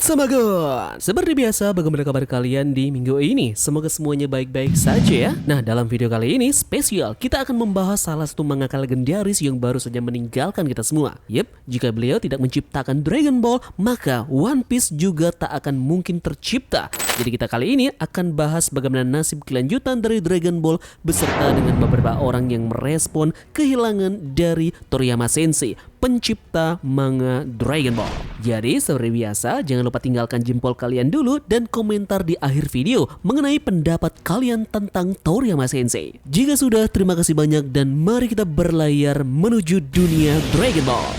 Samagon. Seperti biasa, bagaimana kabar kalian di minggu ini? Semoga semuanya baik-baik saja ya. Nah, dalam video kali ini spesial, kita akan membahas salah satu mangaka legendaris yang baru saja meninggalkan kita semua. Yep, jika beliau tidak menciptakan Dragon Ball, maka One Piece juga tak akan mungkin tercipta. Jadi kita kali ini akan bahas bagaimana nasib kelanjutan dari Dragon Ball beserta dengan beberapa orang yang merespon kehilangan dari Toriyama Sensei, pencipta manga Dragon Ball. Jadi seperti biasa, jangan lupa tinggalkan jempol kalian dulu dan komentar di akhir video mengenai pendapat kalian tentang Toriyama Sensei. Jika sudah, terima kasih banyak dan mari kita berlayar menuju dunia Dragon Ball.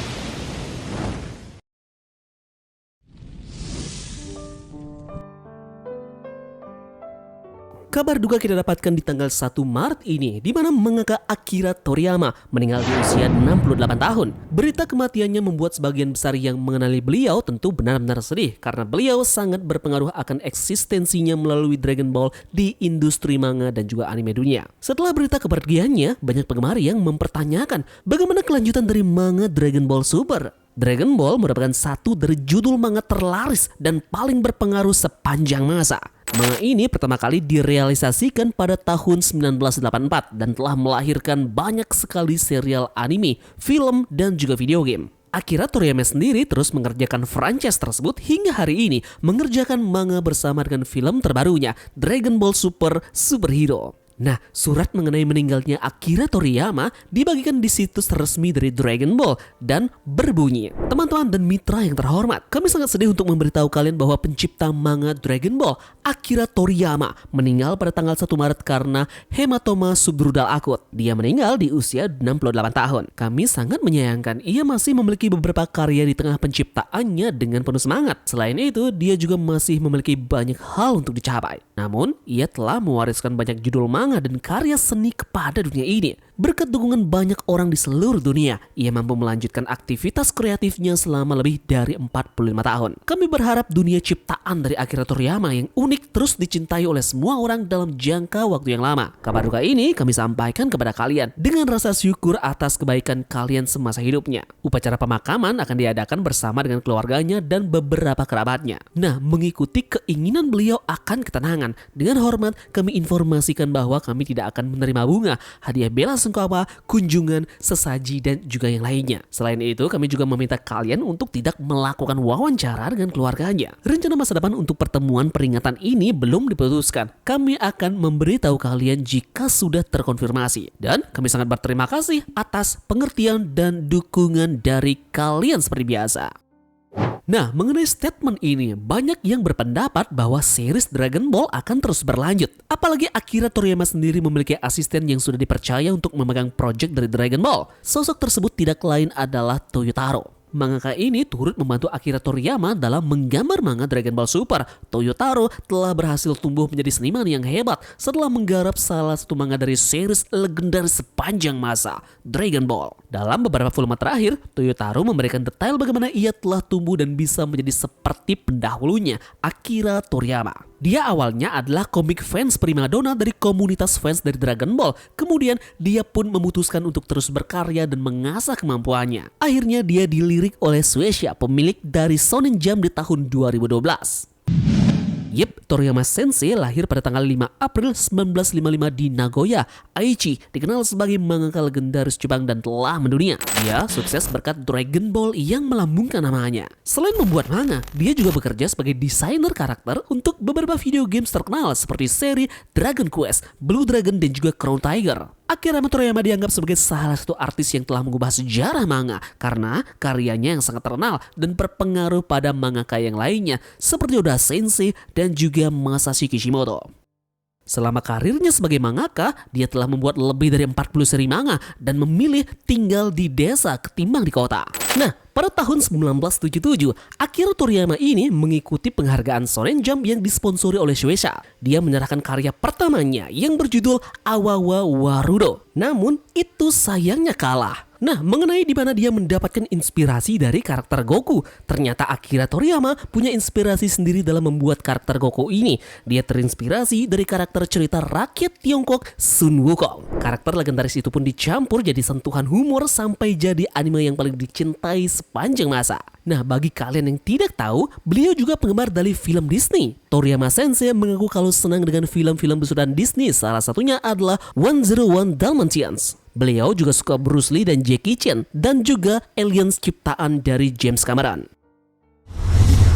Kabar duka kita dapatkan di tanggal 1 Maret ini, di mana mangaka Akira Toriyama meninggal di usia 68 tahun. Berita kematiannya membuat sebagian besar yang mengenali beliau tentu benar-benar sedih, karena beliau sangat berpengaruh akan eksistensinya melalui Dragon Ball di industri manga dan juga anime dunia. Setelah berita kepergiannya, banyak penggemar yang mempertanyakan bagaimana kelanjutan dari manga Dragon Ball Super. Dragon Ball merupakan satu dari judul manga terlaris dan paling berpengaruh sepanjang masa. Manga ini pertama kali direalisasikan pada tahun 1984 dan telah melahirkan banyak sekali serial anime, film, dan juga video game. Akira Toriyama sendiri terus mengerjakan franchise tersebut hingga hari ini, mengerjakan manga bersama dengan film terbarunya, Dragon Ball Super Superhero. Nah, surat mengenai meninggalnya Akira Toriyama dibagikan di situs resmi dari Dragon Ball dan berbunyi, teman-teman dan mitra yang terhormat, kami sangat sedih untuk memberitahu kalian bahwa pencipta manga Dragon Ball, Akira Toriyama, meninggal pada tanggal 1 Maret karena hematoma subrudal akut. Dia meninggal di usia 68 tahun. Kami sangat menyayangkan, ia masih memiliki beberapa karya di tengah penciptaannya dengan penuh semangat. Selain itu, dia juga masih memiliki banyak hal untuk dicapai. Namun, ia telah mewariskan banyak judul manga dan karya seni kepada dunia ini. Berkat dukungan banyak orang di seluruh dunia, ia mampu melanjutkan aktivitas kreatifnya selama lebih dari 45 tahun. Kami berharap dunia ciptaan dari Akira Toriyama yang unik terus dicintai oleh semua orang dalam jangka waktu yang lama. Kabar duka ini kami sampaikan kepada kalian dengan rasa syukur atas kebaikan kalian semasa hidupnya. Upacara pemakaman akan diadakan bersama dengan keluarganya dan beberapa kerabatnya. Nah, mengikuti keinginan beliau akan ketenangan, dengan hormat kami informasikan bahwa kami tidak akan menerima bunga, hadiah bela sungkawa, kunjungan, sesaji, dan juga yang lainnya. Selain itu, kami juga meminta kalian untuk tidak melakukan wawancara dengan keluarganya. Rencana masa depan untuk pertemuan peringatan ini belum diputuskan. Kami akan memberitahu kalian jika sudah terkonfirmasi. Dan kami sangat berterima kasih atas pengertian dan dukungan dari kalian seperti biasa. Nah, mengenai statement ini, banyak yang berpendapat bahwa series Dragon Ball akan terus berlanjut. Apalagi Akira Toriyama sendiri memiliki asisten yang sudah dipercaya untuk memegang proyek dari Dragon Ball. Sosok tersebut tidak lain adalah Toyotaro. Mangaka ini turut membantu Akira Toriyama dalam menggambar manga Dragon Ball Super. Toyotaro telah berhasil tumbuh menjadi seniman yang hebat setelah menggarap salah satu manga dari series legendaris sepanjang masa, Dragon Ball. Dalam beberapa volume terakhir, Toyotaro memberikan detail bagaimana ia telah tumbuh dan bisa menjadi seperti pendahulunya, Akira Toriyama. Dia awalnya adalah komik fans primadona dari komunitas fans dari Dragon Ball. Kemudian dia pun memutuskan untuk terus berkarya dan mengasah kemampuannya. Akhirnya dia dilirik oleh Shueisha, pemilik dari Shonen Jump di tahun 2012. Yep, Toriyama Sensei lahir pada tanggal 5 April 1955 di Nagoya, Aichi, dikenal sebagai mangaka legendaris Jepang dan telah mendunia. Dia sukses berkat Dragon Ball yang melambungkan namanya. Selain membuat manga, dia juga bekerja sebagai desainer karakter untuk beberapa video games terkenal seperti seri Dragon Quest, Blue Dragon, dan juga Crown Tiger. Akira Toriyama dianggap sebagai salah satu artis yang telah mengubah sejarah manga karena karyanya yang sangat terkenal dan berpengaruh pada mangaka yang lainnya seperti Oda Sensei dan juga Masashi Kishimoto. Selama karirnya sebagai mangaka, dia telah membuat lebih dari 40 seri manga dan memilih tinggal di desa ketimbang di kota. Nah, pada tahun 1977, Akira Toriyama ini mengikuti penghargaan Shonen Jump yang disponsori oleh Shueisha. Dia menyerahkan karya pertamanya yang berjudul Awawa Warudo. Namun, itu sayangnya kalah. Nah, mengenai di mana dia mendapatkan inspirasi dari karakter Goku, ternyata Akira Toriyama punya inspirasi sendiri dalam membuat karakter Goku ini. Dia terinspirasi dari karakter cerita rakyat Tiongkok Sun Wukong. Karakter legendaris itu pun dicampur jadi sentuhan humor sampai jadi anime yang paling dicintai sepanjang masa. Nah, bagi kalian yang tidak tahu, beliau juga penggemar dari film Disney. Toriyama Sensei mengaku kalau senang dengan film-film besutan Disney, salah satunya adalah 101 Dalmatians. Beliau juga suka Bruce Lee dan Jackie Chan, dan juga Aliens ciptaan dari James Cameron.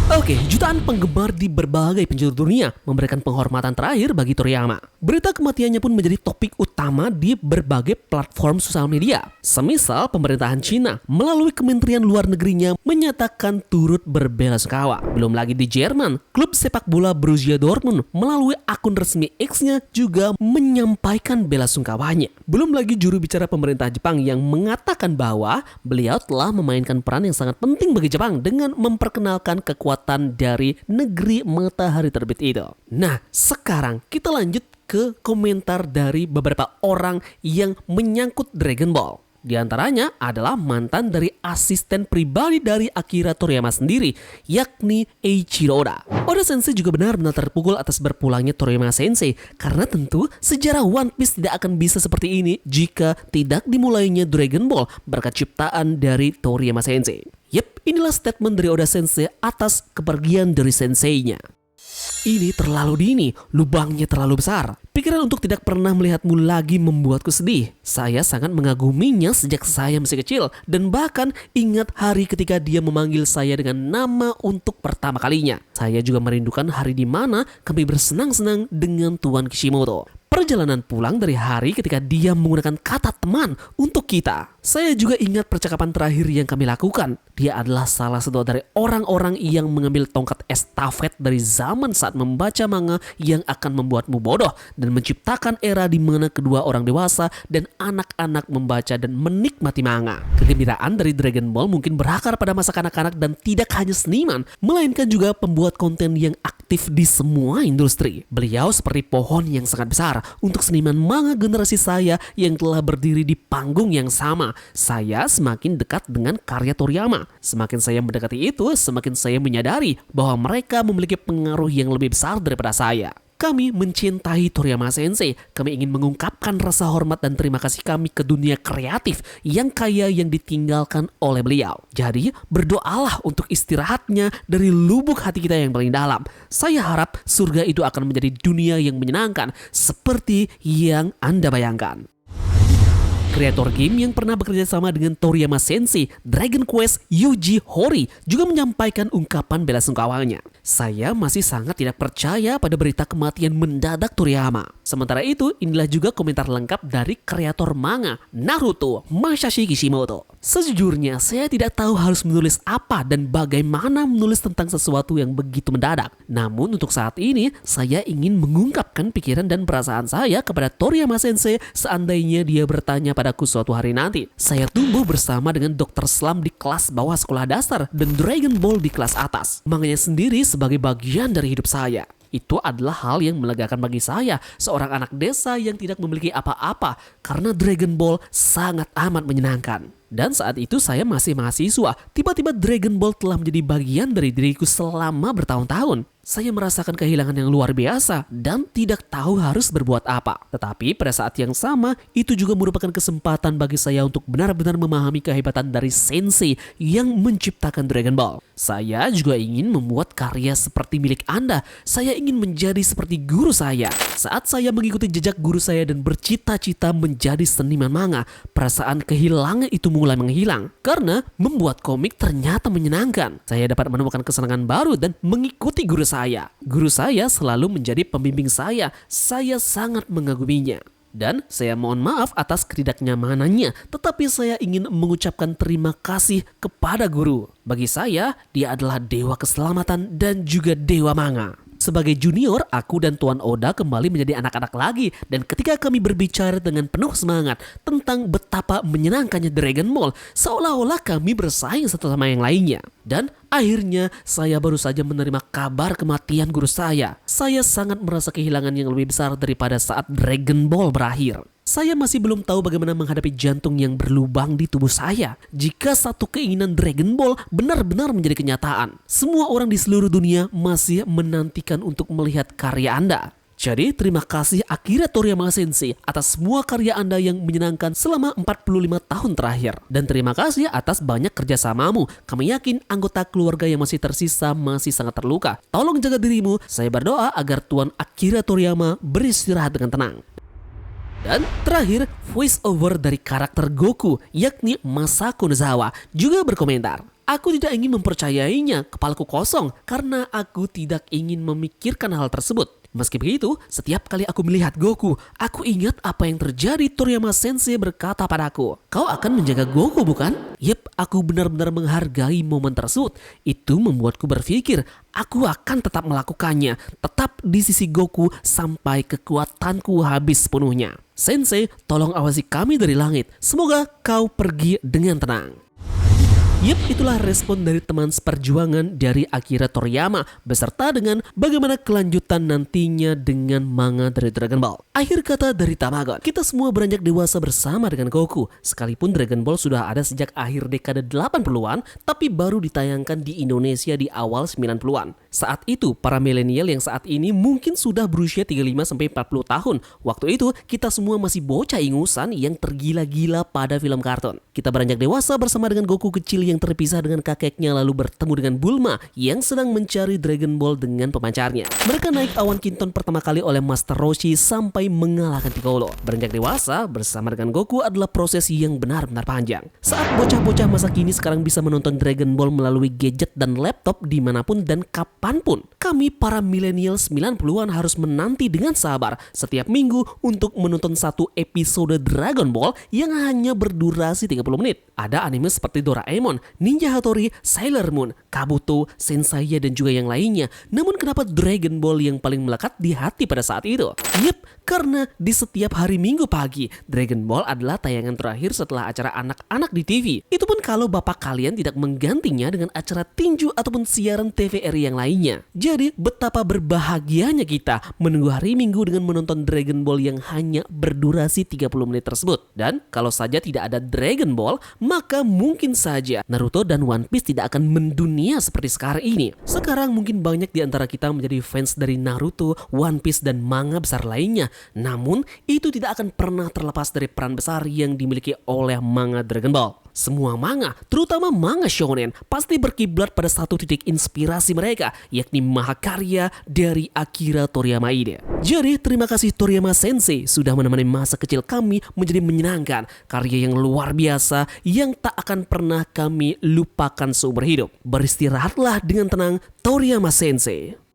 Oke, jutaan penggemar di berbagai penjuru dunia memberikan penghormatan terakhir bagi Toriyama. Berita kematiannya pun menjadi topik utama di berbagai platform sosial media. Semisal pemerintahan Cina melalui Kementerian Luar Negerinya menyatakan turut berbela-sungkawa. Belum lagi di Jerman, klub sepak bola Borussia Dortmund melalui akun resmi X-nya juga menyampaikan bela-sungkawanya. Belum lagi juru bicara pemerintah Jepang yang mengatakan bahwa beliau telah memainkan peran yang sangat penting bagi Jepang dengan memperkenalkan kekuatan dari negeri matahari terbit itu. Nah, sekarang kita lanjut ke komentar dari beberapa orang yang menyangkut Dragon Ball. Di antaranya adalah mantan dari asisten pribadi dari Akira Toriyama sendiri, yakni Eiichiro Oda. Oda Sensei juga benar-benar terpukul atas berpulangnya Toriyama Sensei, karena tentu sejarah One Piece tidak akan bisa seperti ini jika tidak dimulainya Dragon Ball berkat ciptaan dari Toriyama Sensei. Yep, inilah statement dari Oda Sensei atas kepergian dari senseinya. Ini terlalu dini, lubangnya terlalu besar. Pikiran untuk tidak pernah melihatmu lagi membuatku sedih. Saya sangat mengaguminya sejak saya masih kecil, dan bahkan ingat hari ketika dia memanggil saya dengan nama untuk pertama kalinya. Saya juga merindukan hari di mana kami bersenang-senang dengan Tuan Kishimoto. Perjalanan pulang dari hari ketika dia menggunakan kata teman untuk kita. Saya juga ingat percakapan terakhir yang kami lakukan. Dia adalah salah satu dari orang-orang yang mengambil tongkat estafet dari zaman saat membaca manga yang akan membuatmu bodoh dan menciptakan era di mana kedua orang dewasa dan anak-anak membaca dan menikmati manga. Kegembiraan dari Dragon Ball mungkin berakar pada masa kanak-kanak dan tidak hanya seniman, melainkan juga pembuat konten yang aktif di semua industri. Beliau seperti pohon yang sangat besar untuk seniman manga generasi saya yang telah berdiri di panggung yang sama. Saya semakin dekat dengan karya Toriyama. Semakin saya mendekati itu, semakin saya menyadari bahwa mereka memiliki pengaruh yang lebih besar daripada saya. Kami mencintai Toriyama Sensei. Kami ingin mengungkapkan rasa hormat dan terima kasih kami ke dunia kreatif yang kaya yang ditinggalkan oleh beliau. Jadi, berdoalah untuk istirahatnya dari lubuk hati kita yang paling dalam. Saya harap surga itu akan menjadi dunia yang menyenangkan seperti yang Anda bayangkan. Kreator game yang pernah bekerja sama dengan Toriyama Sensei, Dragon Quest Yuji Horii, juga menyampaikan ungkapan bela-sungkawanya. Saya masih sangat tidak percaya pada berita kematian mendadak Toriyama. Sementara itu, inilah juga komentar lengkap dari kreator manga Naruto, Masashi Kishimoto. Sejujurnya, saya tidak tahu harus menulis apa dan bagaimana menulis tentang sesuatu yang begitu mendadak. Namun untuk saat ini, saya ingin mengungkapkan pikiran dan perasaan saya kepada Toriyama Sensei seandainya dia bertanya padaku suatu hari nanti. Saya tumbuh bersama dengan Dr. Slump di kelas bawah sekolah dasar dan Dragon Ball di kelas atas. Manganya sendiri sebagai bagian dari hidup saya. Itu adalah hal yang melegakan bagi saya, seorang anak desa yang tidak memiliki apa-apa, karena Dragon Ball sangat amat menyenangkan. Dan saat itu saya masih mahasiswa, tiba-tiba Dragon Ball telah menjadi bagian dari diriku selama bertahun-tahun. Saya merasakan kehilangan yang luar biasa dan tidak tahu harus berbuat apa. Tetapi pada saat yang sama, itu juga merupakan kesempatan bagi saya untuk benar-benar memahami kehebatan dari Sensei yang menciptakan Dragon Ball. Saya juga ingin membuat karya seperti milik Anda. Saya ingin menjadi seperti guru saya. Saat saya mengikuti jejak guru saya dan bercita-cita menjadi seniman manga, perasaan kehilangan itu mulai menghilang. Karena membuat komik ternyata menyenangkan. Saya dapat menemukan kesenangan baru dan mengikuti guru saya. Guru saya selalu menjadi pembimbing saya. Saya sangat mengaguminya. Dan saya mohon maaf atas ketidaknyamanannya, tetapi saya ingin mengucapkan terima kasih kepada guru. Bagi saya, dia adalah dewa keselamatan dan juga dewa manga. Sebagai junior, aku dan Tuan Oda kembali menjadi anak-anak lagi, dan ketika kami berbicara dengan penuh semangat tentang betapa menyenangkannya Dragon Ball, seolah-olah kami bersaing satu sama yang lainnya. Dan akhirnya saya baru saja menerima kabar kematian guru saya. Saya sangat merasa kehilangan yang lebih besar daripada saat Dragon Ball berakhir. saya masih belum tahu bagaimana menghadapi jantung yang berlubang di tubuh saya. Jika satu keinginan Dragon Ball benar-benar menjadi kenyataan, semua orang di seluruh dunia masih menantikan untuk melihat karya Anda. Jadi terima kasih Akira Toriyama Sensei atas semua karya Anda yang menyenangkan selama 45 tahun terakhir. Dan terima kasih atas banyak kerjasamamu. Kami yakin anggota keluarga yang masih tersisa masih sangat terluka. Tolong jaga dirimu. Saya berdoa agar Tuan Akira Toriyama beristirahat dengan tenang. Dan terakhir, voice over dari karakter Goku, yakni Masako Nozawa, juga berkomentar. Aku tidak ingin mempercayainya, kepalaku kosong, karena aku tidak ingin memikirkan hal tersebut. Meski begitu, setiap kali aku melihat Goku, aku ingat apa yang terjadi. Toriyama Sensei berkata padaku, "Kau akan menjaga Goku, bukan?" Yep, aku benar-benar menghargai momen tersebut. Itu membuatku berpikir, aku akan tetap melakukannya, tetap di sisi Goku sampai kekuatanku habis sepenuhnya. Sensei, tolong awasi kami dari langit. Semoga kau pergi dengan tenang. Yep, itulah respon dari teman seperjuangan dari Akira Toriyama beserta dengan bagaimana kelanjutan nantinya dengan manga dari Dragon Ball. Akhir kata dari Tamagon, kita semua beranjak dewasa bersama dengan Goku. Sekalipun Dragon Ball sudah ada sejak akhir dekade 80-an, tapi baru ditayangkan di Indonesia di awal 90-an. Saat itu, para milenial yang saat ini mungkin sudah berusia 35-40 tahun. Waktu itu, kita semua masih bocah ingusan yang tergila-gila pada film kartun. Kita beranjak dewasa bersama dengan Goku kecil yang terpisah dengan kakeknya lalu bertemu dengan Bulma yang sedang mencari Dragon Ball dengan pemancarnya. Mereka naik awan Kinton pertama kali oleh Master Roshi sampai mengalahkan Piccolo. Beranjak dewasa bersama dengan Goku adalah proses yang benar-benar panjang. Saat bocah-bocah masa kini sekarang bisa menonton Dragon Ball melalui gadget dan laptop dimanapun dan kapanpun, kami para milenial 90-an harus menanti dengan sabar setiap minggu untuk menonton satu episode Dragon Ball yang hanya berdurasi 30 menit. Ada anime seperti Doraemon, Ninja Hattori, Sailor Moon, Kabuto, Senseiya dan juga yang lainnya. Namun kenapa Dragon Ball yang paling melekat di hati pada saat itu? Yep, karena di setiap hari Minggu pagi, Dragon Ball adalah tayangan terakhir setelah acara anak-anak di TV. Itu pun kalau bapak kalian tidak menggantinya dengan acara tinju ataupun siaran TVRI yang lainnya. Jadi betapa berbahagianya kita menunggu hari Minggu dengan menonton Dragon Ball yang hanya berdurasi 30 menit tersebut. Dan kalau saja tidak ada Dragon Ball, maka mungkin saja Naruto dan One Piece tidak akan mendunia seperti sekarang ini. Sekarang mungkin banyak di antara kita menjadi fans dari Naruto, One Piece dan manga besar lainnya. Namun itu tidak akan pernah terlepas dari peran besar yang dimiliki oleh manga Dragon Ball. Semua manga, terutama manga shonen, pasti berkiblat pada satu titik inspirasi mereka, yakni mahakarya dari Akira Toriyama ini. Jadi terima kasih Toriyama Sensei sudah menemani masa kecil kami menjadi menyenangkan, karya yang luar biasa yang tak akan pernah kami lupakan seumur hidup. Beristirahatlah dengan tenang, Toriyama Sensei.